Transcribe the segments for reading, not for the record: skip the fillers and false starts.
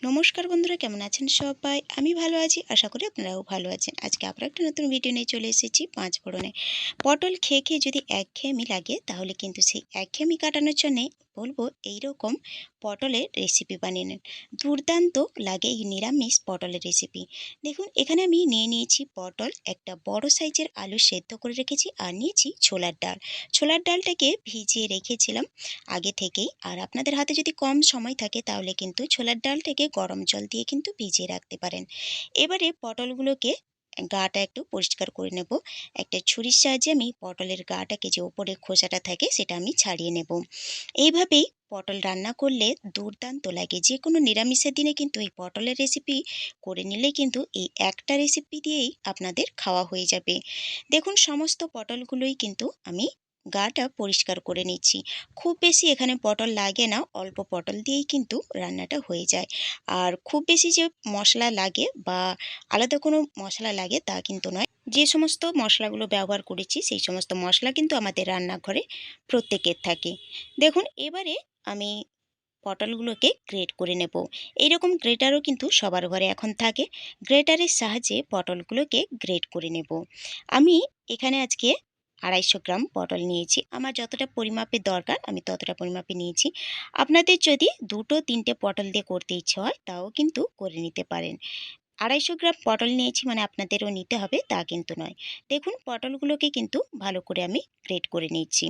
নমস্কার বন্ধুরা, কেমন আছেন সবাই? আমি ভালো আছি, আশা করি আপনারাও ভালো আছেন। আজকে আবার একটা নতুন ভিডিও নিয়ে চলে এসেছি পাঁচ ফোড়নে। পটল খেয়ে খেয়ে যদি একঘেয়েমি লাগে, তাহলে কিন্তু সেই একঘেয়েমি কাটানোর জন্যে বলবো এইরকম পটলের রেসিপি বানিয়ে নিন। দুর্দান্ত লাগে এই নিরামিষ পটলের রেসিপি। দেখুন, এখানে আমি নিয়ে নিয়েছি পটল, একটা বড় সাইজের আলু সেদ্ধ করে রেখেছি, আর নিয়েছি ছোলার ডাল। ছোলার ডালটাকে ভিজিয়ে রেখেছিলাম আগে থেকেই। আর আপনাদের হাতে যদি কম সময় থাকে, তাহলে কিন্তু ছোলার ডালটাকে গরম জল দিয়ে কিন্তু ভিজিয়ে রাখতে পারেন। এবারে পটলগুলোকে গাটা একটু পরিষ্কার করে নেব। একটা ছুরির সাহায্যে আমি পটলের গাটাকে, যে ওপরে খোসাটা থাকে, সেটা আমি ছাড়িয়ে নেব। এইভাবেই পটল রান্না করলে দুর্দান্ত লাগে। যে কোনো নিরামিষের দিনে কিন্তু এই পটলের রেসিপি করে নিলে কিন্তু এই একটা রেসিপি দিয়েই আপনাদের খাওয়া হয়ে যাবে। দেখুন, সমস্ত পটলগুলোই কিন্তু আমি গাটা পরিষ্কার করে নিচ্ছি। খুব বেশি এখানে পটল লাগে না, অল্প পটল দিয়েই কিন্তু রান্নাটা হয়ে যায়। আর খুব বেশি যে মশলা লাগে বা আলাদা কোনো মশলা লাগে তা কিন্তু নয়। যে সমস্ত মশলাগুলো ব্যবহার করেছি, সেই সমস্ত মশলা কিন্তু আমাদের রান্নাঘরে প্রত্যেকের থাকে। দেখুন, এবারে আমি পটলগুলোকে গ্রেট করে নেব। এইরকম গ্রেটারও কিন্তু সবার ঘরে এখন থাকে। গ্রেটারের সাহায্যে পটলগুলোকে গ্রেট করে নেব। আমি এখানে আজকে 250 গ্রাম পটল নিয়েছি। আমার যতটা পরিমাপের দরকার আমি ততটা পরিমাপে নিয়েছি। আপনাদের যদি দুটো তিনটে পটল দিয়ে করতে ইচ্ছে হয়, তাও কিন্তু করে নিতে পারেন। 250 গ্রাম পটল নিয়েছি মানে আপনাদেরও নিতে হবে তা কিন্তু নয়। দেখুন, পটলগুলোকে কিন্তু ভালো করে আমি গ্রেট করে নিচ্ছি।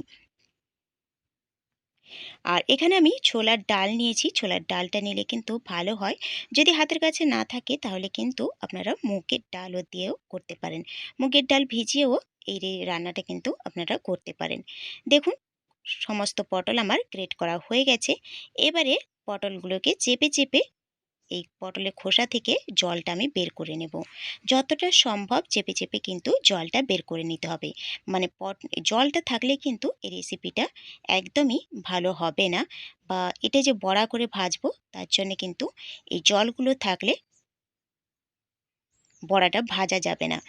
আর এখানে আমি ছোলার ডাল নিয়েছি। ছোলার ডালটা নিলে কিন্তু ভালো হয়। যদি হাতের কাছে না থাকে, তাহলে কিন্তু আপনারা মুগের ডালও দিয়েও করতে পারেন। মুগের ডাল ভিজিয়েও এই রান্নাটা কিন্তু আপনারা করতে পারেন। দেখুন, সমস্ত পটল আমার গ্রেট করা হয়ে গেছে। এবারে পটলগুলোকে চেপে চেপে এই পটলের খোসা থেকে জলটা আমি বের করে নেব। যতটা সম্ভব চেপে চেপে কিন্তু জলটা বের করে নিতে হবে। মানে জলটা থাকলে কিন্তু এই রেসিপিটা একদমই ভালো হবে না, বা এটা যে বড়া করে ভাজবো তার জন্য কিন্তু এই জলগুলো থাকলে বড়াটা ভাজা যাবে না,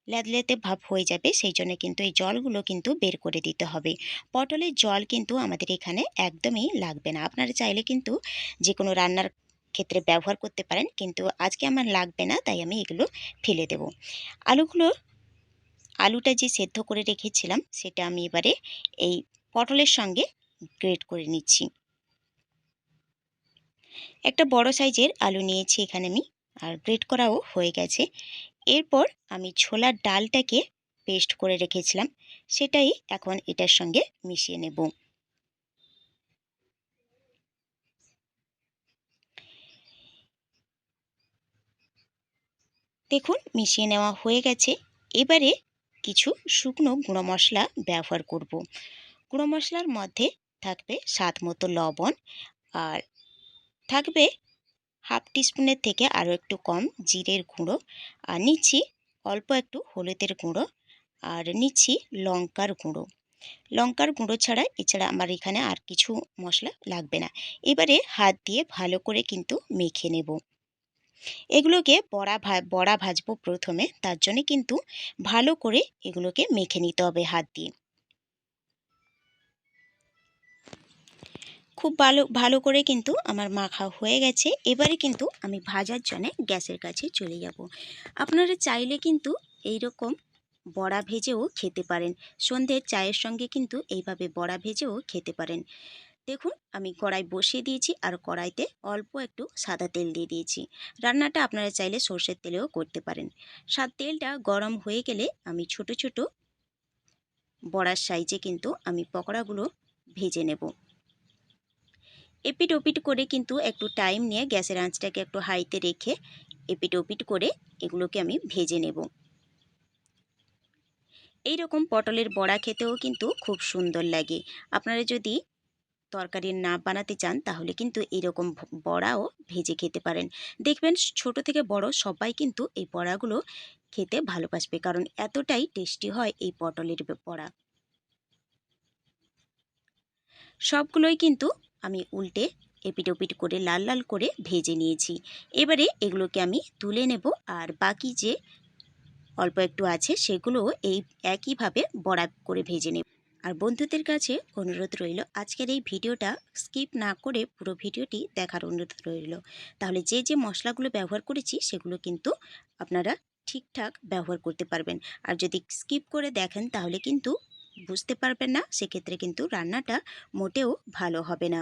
লেদলেতে ভাব হয়ে যাবে। সেই জন্য কিন্তু এই জলগুলো কিন্তু বের করে দিতে হবে। পটলের জল কিন্তু আমাদের এখানে একদমই লাগবে না। আপনারা চাইলে কিন্তু যে কোনো রান্নার ক্ষেত্রে ব্যবহার করতে পারেন, কিন্তু আজকে আমার লাগবে না, তাই আমি এগুলো ফেলে দেব। আলুগুলো আলুটা যে সেদ্ধ করে রেখেছিলাম, সেটা আমি এবারে এই পটলের সঙ্গে গ্রেট করে নিচ্ছি। একটা বড় সাইজের আলু নিয়েছি এখানে আমি, আর গ্রেট করাও হয়ে গেছে। এরপর আমি ছোলার ডালটাকে পেস্ট করে রেখেছিলাম, সেটাই এখন এটার সঙ্গে মিশিয়ে নেব। দেখুন, মিশিয়ে নেওয়া হয়ে গেছে। এবারে কিছু শুকনো গুঁড়ো মশলা ব্যবহার করব। গুঁড়ো মশলার মধ্যে থাকবে স্বাদ মতো লবণ, আর থাকবে হাফ টিস্পুনের থেকে আরও একটু কম জিরের গুঁড়ো, আর নিচ্ছি অল্প একটু হলুদের গুঁড়ো, আর নিচ্ছি লঙ্কার গুঁড়ো। লঙ্কার গুঁড়ো ছাড়া এছাড়া আমার এখানে আর কিছু মশলা লাগবে না। এবারে হাত দিয়ে ভালো করে কিন্তু মেখে নেব। এগুলোকে বড়া ভাজবো প্রথমে, তার জন্য কিন্তু ভালো করে এগুলোকে মেখে নিতে হবে হাত দিয়ে। খুব ভালো ভালো করে কিন্তু আমার মাখা হয়ে গেছে। এবারে কিন্তু আমি ভাজার জন্য গ্যাসের কাছে চলে যাব। আপনারা চাইলে কিন্তু এইরকম বড়া ভেজেও খেতে পারেন। সন্ধ্যের চায়ের সঙ্গে কিন্তু এইভাবে বড়া ভেজেও খেতে পারেন। দেখুন, আমি কড়াই বসিয়ে দিয়েছি, আর কড়াইতে অল্প একটু সাদা তেল দিয়ে দিয়েছি। রান্নাটা আপনারা চাইলে সর্ষের তেলেও করতে পারেন। তেলটা গরম হয়ে গেলে আমি ছোট ছোট বড়ার সাইজে কিন্তু আমি পকোড়াগুলো ভেজে নেব। এপিট ওপিট করে কিন্তু একটু টাইম নিয়ে গ্যাসের আঁচটাকে একটু হাইতে রেখে এপিট ওপিট করে এগুলোকে আমি ভেজে নেব। এই রকম পটলের বড়া খেতেও কিন্তু খুব সুন্দর লাগে। আপনারা যদি তরকারি না বানাতে চান, তাহলে কিন্তু এরকম বড়াও ভেজে খেতে পারেন। দেখবেন ছোট থেকে বড় সবাই কিন্তু এই বড়াগুলো খেতে ভালোবাসবে, কারণ এতটাই টেস্টি হয় এই পটলের বড়া। সবগুলোই কিন্তু আমি উল্টে এপিট ওপিট করে লাল লাল করে ভেজে নিয়েছি। এবারে এগুলোকে আমি তুলে নেব, আর বাকি যে অল্প একটু আছে সেগুলো এই একইভাবে বড়া করে ভেজে নেব। আর বন্ধুদের কাছে অনুরোধ রইল আজকের এই ভিডিওটা স্কিপ না করে পুরো ভিডিওটি দেখার অনুরোধ রইল। তাহলে যে যে মশলাগুলো ব্যবহার করেছি সেগুলো কিন্তু আপনারা ঠিকঠাক ব্যবহার করতে পারবেন। আর যদি স্কিপ করে দেখেন তাহলে কিন্তু বুঝতে পারবেন না, সেক্ষেত্রে কিন্তু রান্নাটা মোটেও ভালো হবে না।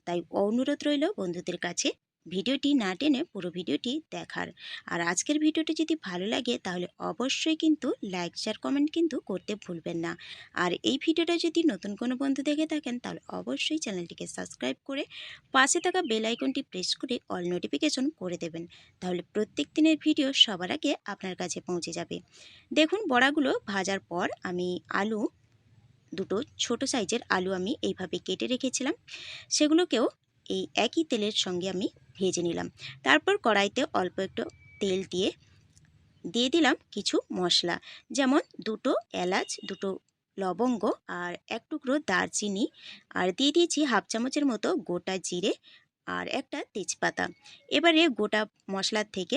তাই অনুরোধ রইল বন্ধুদের কাছে ভিডিওটি না টেনে পুরো ভিডিওটি দেখার। আর আজকের ভিডিওটি যদি ভালো লাগে তাহলে অবশ্যই কিন্তু লাইক শেয়ার কমেন্ট কিন্তু করতে ভুলবেন না। আর এই ভিডিওটা যদি নতুন কোনো বন্ধু দেখে থাকেন তাহলে অবশ্যই চ্যানেলটিকে সাবস্ক্রাইব করে পাশে থাকা বেল আইকনটি প্রেস করে অল নোটিফিকেশন করে দেবেন। তাহলে প্রত্যেক দিনের ভিডিও সবার আগে আপনার কাছে পৌঁছে যাবে। দেখুন বড়াগুলো ভাজার পর আমি আলু দুটো ছোট সাইজের আলু আমি এইভাবে কেটে রেখেছিলাম, সেগুলোকেও এই একই তেলের সঙ্গে আমি ভেজে নিলাম। তারপর কড়াইতে অল্প একটু তেল দিয়ে দিলাম কিছু মশলা, যেমন দুটো এলাচ, দুটো লবঙ্গ আর এক টুকরো দারচিনি, আর দিয়ে দিয়েছি হাফ চামচের মতো গোটা জিরে আর একটা তেজপাতা। এবারে গোটা মশলার থেকে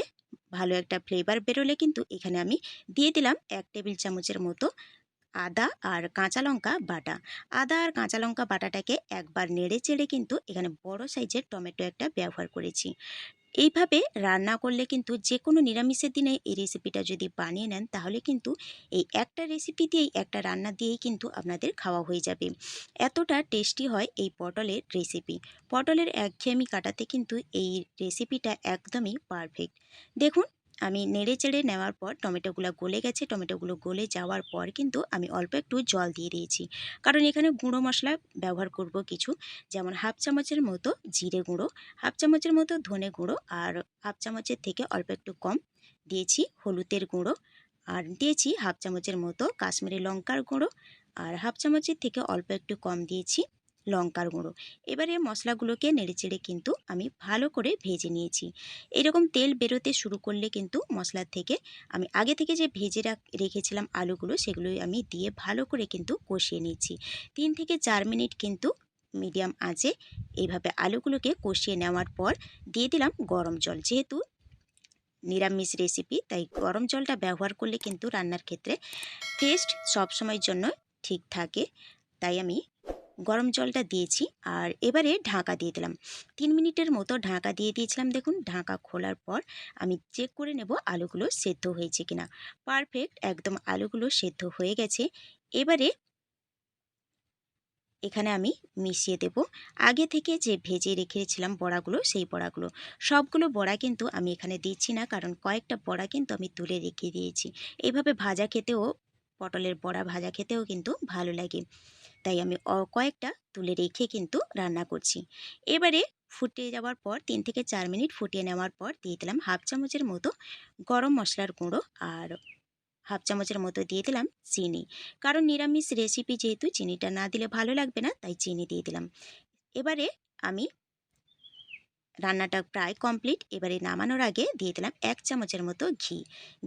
ভালো একটা ফ্লেভার বেরোলে কিন্তু এখানে আমি দিয়ে দিলাম 1 টেবিল চামচের মতো আদা আর কাঁচা লঙ্কা বাটা। আদা আর কাঁচা লঙ্কা বাটাটাকে একবার নেড়ে চেড়ে কিন্তু এখানে বড় সাইজের টমেটো একটা ব্যবহার করেছি। এইভাবে রান্না করলে কিন্তু যে কোনো নিরামিষের দিনে এই রেসিপিটা যদি বানিয়ে নেন তাহলে কিন্তু এই একটা রেসিপি দিয়েই, একটা রান্না দিয়েই কিন্তু আপনাদের খাওয়া হয়ে যাবে। এতটা টেস্টি হয় এই পটলের রেসিপি। পটলের একঘেয়েমি কাটাতে কিন্তু এই রেসিপিটা একদমই পারফেক্ট। দেখুন আমি নেড়ে চেড়ে নেওয়ার পর টমেটোগুলো গলে গেছে। টমেটোগুলো গলে যাওয়ার পর কিন্তু আমি অল্প একটু জল দিয়ে দিয়েছি, কারণ এখানে গুঁড়ো মশলা ব্যবহার করব কিছু, যেমন হাফ চামচের মতো জিরে গুঁড়ো, হাফ চামচের মতো ধনে গুঁড়ো, আর হাফ চামচের থেকে অল্প একটু কম দিয়েছি হলুদের গুঁড়ো, আর দিয়েছি হাফ চামচের মতো কাশ্মীরি লঙ্কার গুঁড়ো, আর হাফ চামচের থেকে অল্প একটু কম দিয়েছি লঙ্কার গুঁড়ো। এবারে মশলাগুলোকে নেড়েচেড়ে কিন্তু আমি ভালো করে ভেজে নিয়েছি। এরকম তেল বেরোতে শুরু করলে কিন্তু মশলার থেকে আমি আগে থেকে যে ভেজে রেখেছিলাম আলুগুলো, সেগুলোই আমি দিয়ে ভালো করে কিন্তু কষিয়ে নিয়েছি। 3 থেকে 4 মিনিট কিন্তু মিডিয়াম আঁচে এইভাবে আলুগুলোকে কষিয়ে নেওয়ার পর দিয়ে দিলাম গরম জল। যেহেতু নিরামিষ রেসিপি তাই গরম জলটা ব্যবহার করলে কিন্তু রান্নার ক্ষেত্রে টেস্ট সবসময়ের জন্য ঠিক থাকে, তাই আমি গরম জলটা দিয়েছি। আর এবারে ঢাকা দিয়ে দিলাম। 3 মিনিটের মতো ঢাকা দিয়ে দিয়েছিলাম। দেখুন ঢাকা খোলার পর আমি চেক করে নেব আলুগুলো সেদ্ধ হয়েছে কিনা। পারফেক্ট একদম আলুগুলো সেদ্ধ হয়ে গেছে। এবারে এখানে আমি মিশিয়ে দেব আগে থেকে যে ভেজে রেখেছিলাম বড়াগুলো, সেই বড়াগুলো। সবগুলো বড়া কিন্তু আমি এখানে দিচ্ছি না, কারণ কয়েকটা বড়া কিন্তু আমি তুলে রেখে দিয়েছি। এইভাবে ভাজা খেতেও, পটলের বড়া ভাজা খেতেও কিন্তু ভালো লাগে, তাই আমি কয়েকটা তুলে রেখে কিন্তু রান্না করছি। এবারে ফুটে যাওয়ার পর 3 থেকে 4 মিনিট ফুটিয়ে নেওয়ার পর দিয়ে দিলাম হাফ চামচের মতো গরম মশলার গুঁড়ো, আর হাফ চামচের মতো দিয়ে দিলাম চিনি, কারণ নিরামিষ রেসিপি যেহেতু চিনিটা না দিলে ভালো লাগবে না, তাই চিনি দিয়ে দিলাম। এবারে আমি রান্নাটা প্রায় কমপ্লিট। এবারে নামানোর আগে দিয়ে দিলাম 1 চামচের মতো ঘি।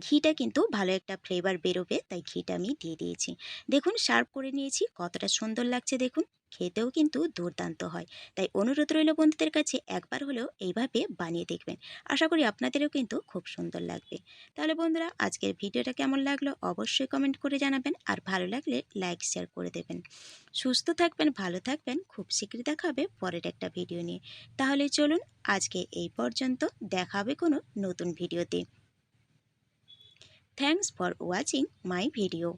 ঘিটা কিন্তু ভালো একটা ফ্লেভার বেরোবে, তাই ঘিটা আমি দিয়ে দিয়েছি। দেখুন সার্ভ করে নিয়েছি, কতটা সুন্দর লাগছে দেখুন, খেতেও কিন্তু দুর্দান্ত হয়। তাই অনুরোধ রইল বন্ধুদের কাছে একবার হলেও এইভাবে বানিয়ে দেখবেন। আশা করি আপনাদেরও কিন্তু খুব সুন্দর লাগবে। তাহলে বন্ধুরা আজকের ভিডিওটা কেমন লাগলো অবশ্যই কমেন্ট করে জানাবেন, আর ভালো লাগলে লাইক শেয়ার করে দেবেন। সুস্থ থাকবেন, ভালো থাকবেন, খুব শীঘ্রই দেখা হবে পরের একটা ভিডিও নিয়ে। তাহলে চলুন আজকে এই পর্যন্ত, দেখা হবে কোনো নতুন ভিডিওতে। Thanks for watching my video.